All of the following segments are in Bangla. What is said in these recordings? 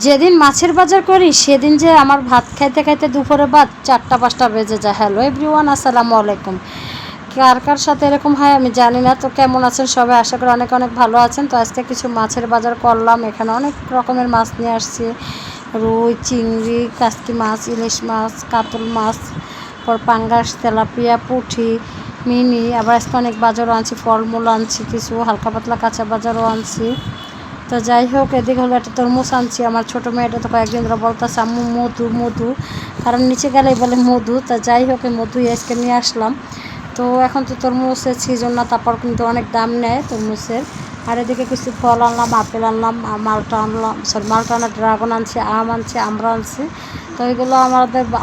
যেদিন মাছের বাজার করি সেদিন যে আমার ভাত খাইতে খাইতে দুপুরে ভাত 4টা 5টা বেজে যায়। হ্যালো এভরিওয়ান, আসসালামু আলাইকুম। কার কার সাথে এরকম হয় আমি জানি না। তো কেমন আছেন সবাই? আশা করি অনেক অনেক ভালো আছেন। তো আজকে কিছু মাছের বাজার করলাম। এখানে অনেক রকমের মাছ নিয়ে আসছি। রুই, চিংড়ি, কাসকি মাছ, ইলিশ মাছ, কাতল মাছ, পর পাঙ্গাস, তেলাপিয়া, পুঁটি, মিনি। আবার আজকে অনেক বাজারও আনছি, ফলমূল আনছি, কিছু হালকা পাতলা কাঁচা বাজারও আনছি। তো যাই হোক, এদিকে হলো একটা তরমুজ আনছি। আমার ছোটো মেয়েটা তো কয়েকদিন ধরে বলতেছে আম্মু মধু মধু, কারণ নিচে গেলেই বলে মধু। তা যাই হোক, এই মধুই আজকে নিয়ে আসলাম। তো এখন তো তরমুজের সিজন না, তারপর কিন্তু অনেক দাম নেয় তরমুজের। আর এদিকে কিছু ফল আনলাম, আপেল আনলাম, মালটা আনলাম, মালটা আনা, ড্রাগন আনছি, আম আনছি, আমরা আনছি। তো এগুলো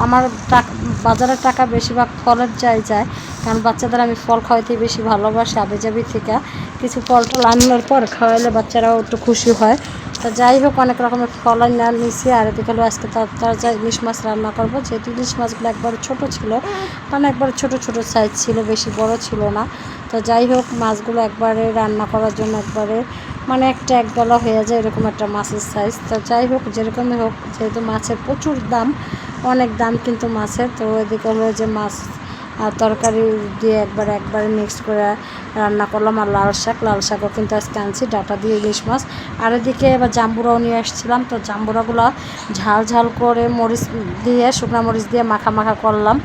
আমার টাকা, বাজারের টাকা বেশিরভাগ ফলের যায়, কারণ বাচ্চাদের আমি ফল খাওয়াইতে বেশি ভালোবাসি। আবেজাবি থেকে কিছু ফল টল আনানোর পর খাওয়াইলে বাচ্চারাও একটু খুশি হয়। তো যাই হোক, অনেক রকমের ফল নিয়েছি। আর এদিকে হলো আজকে তার ইলিশ মাছ রান্না করবো, যেহেতু ইলিশ মাছগুলো একবারে ছোটো ছিল, কারণ একবারে ছোটো ছোটো সাইজ ছিল, বেশি বড় ছিল না। তো যাই হোক, মাছগুলো একবারে রান্না করার জন্য একবারে মানে এক বেলা হয়ে যায়, এরকম একটা মাছের সাইজ। তো যাই হোক, যেরকমই হোক, যেহেতু মাছের প্রচুর দাম, অনেক দাম কিন্তু মাছের। তো এদিকে হলো যে মাছ আর তরকারি দিয়ে একবারে মিক্সড করে রান্না করলাম। আর লাল শাকও কিন্তু আজকে আনছি, ডাটা দিয়ে ইলিশ মাছ। আর এদিকে এবার জাম্বুরাও নিয়ে আসছিলাম। তো জাম্বুরাগুলো ঝাল করে মরিচ দিয়ে, শুকনো মরিচ দিয়ে মাখা করলাম।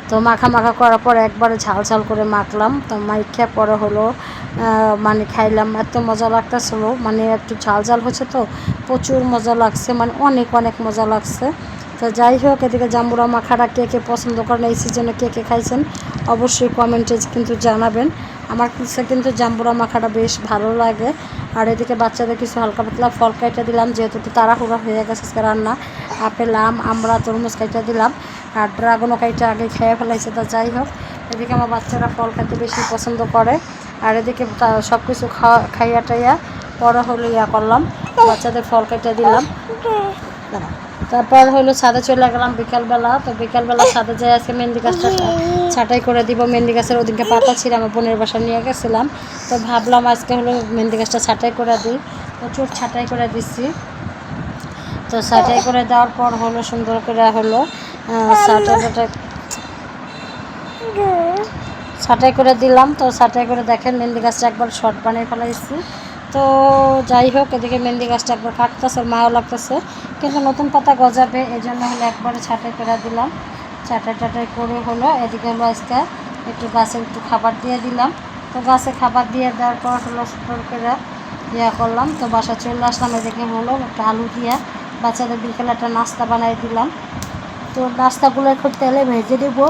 তো মাখা করার পর একবারে ঝাল করে মাখলাম। তো মাইখা পরে হলো মানে খাইলাম, এত মজা লাগতেছিল। মানে একটু ঝাল হচ্ছে তো প্রচুর মজা লাগছে, মানে অনেক মজা লাগছে। তো যাই হোক, এদিকে জাম্বুরা মাখাটা কে পছন্দ করেন, এই সিজনে কে খাইছেন অবশ্যই কমেন্টে কিন্তু জানাবেন। আমার কাছে কিন্তু জাম্বুরা মাখাটা বেশ ভালো লাগে। আর এদিকে বাচ্চাদের কিছু হালকা পাতলা ফল কাইটা দিলাম, যেহেতু একটু তাড়াহুড়া হয়ে গেছে আজকে রান্না। আপেল, আম, আমরা, তরমুজ কাইটা দিলাম। আর ড্রাগনও কাইটা আগে খেয়ে ফেলাইছে। তো যাই হোক, এদিকে আমার বাচ্চারা ফল খাইতে বেশি পছন্দ করে। আর এদিকে সব কিছু খাইয়া টাইয়া পরে হলো করলাম, বাচ্চাদের ফল কাইটা দিলাম। তারপর হলো ছাদে চলে গেলাম বিকালবেলা। তো বিকালবেলা ছাদে যাই, আজকে মেহেন্দি গাছটা ছাঁটাই করে দিব। মেহেন্দি গাছের ওদিনকে পাতা ছিল, আমার বোনের বাসা নিয়ে গেছিলাম। তো ভাবলাম আজকে হলো মেহেন্দি গাছটা ছাঁটাই করে দিই। প্রচুর ছাঁটাই করে দিচ্ছি। তো ছাঁটাই করে দেওয়ার পর হলো সুন্দর করে হলো ছাঁটাই করে দিলাম। তো ছাঁটাই করে দেখেন মেহেন্দি গাছটা একবার শর্ট বানিয়ে ফেলাইছি। তো যাই হোক, এদিকে মেহেন্দি গাছটা একবার কাটতেছে, মায়াও লাগতেছে, কিন্তু নতুন পাতা গজাবে, এই জন্য হলো একবারে ছাঁটাই করে দিলাম। ছাঁটাই করে হলো এদিকে হলো আজকে একটু গাছে একটু খাবার দিয়ে দিলাম। তো গাছে খাবার দিয়ে দেওয়ার পর হলো সুন্দর করে করলাম। তো বাসা চলে আসলাম। এদিকে হলো একটা আলু দিয়ে বাচ্চাদের বিকেলে একটা নাস্তা বানাই দিলাম। তো নাস্তাগুলো একটু তেলে ভেজে দেবো।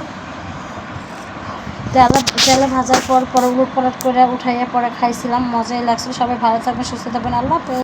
তেলে ভাজার পর উলট পালট করে উঠাইয়া পরে খাইছিলাম, মজাই লাগছিল। সবাই ভালো থাকবেন, সুস্থ থাকবেন, আল্লাহ হাফেজ।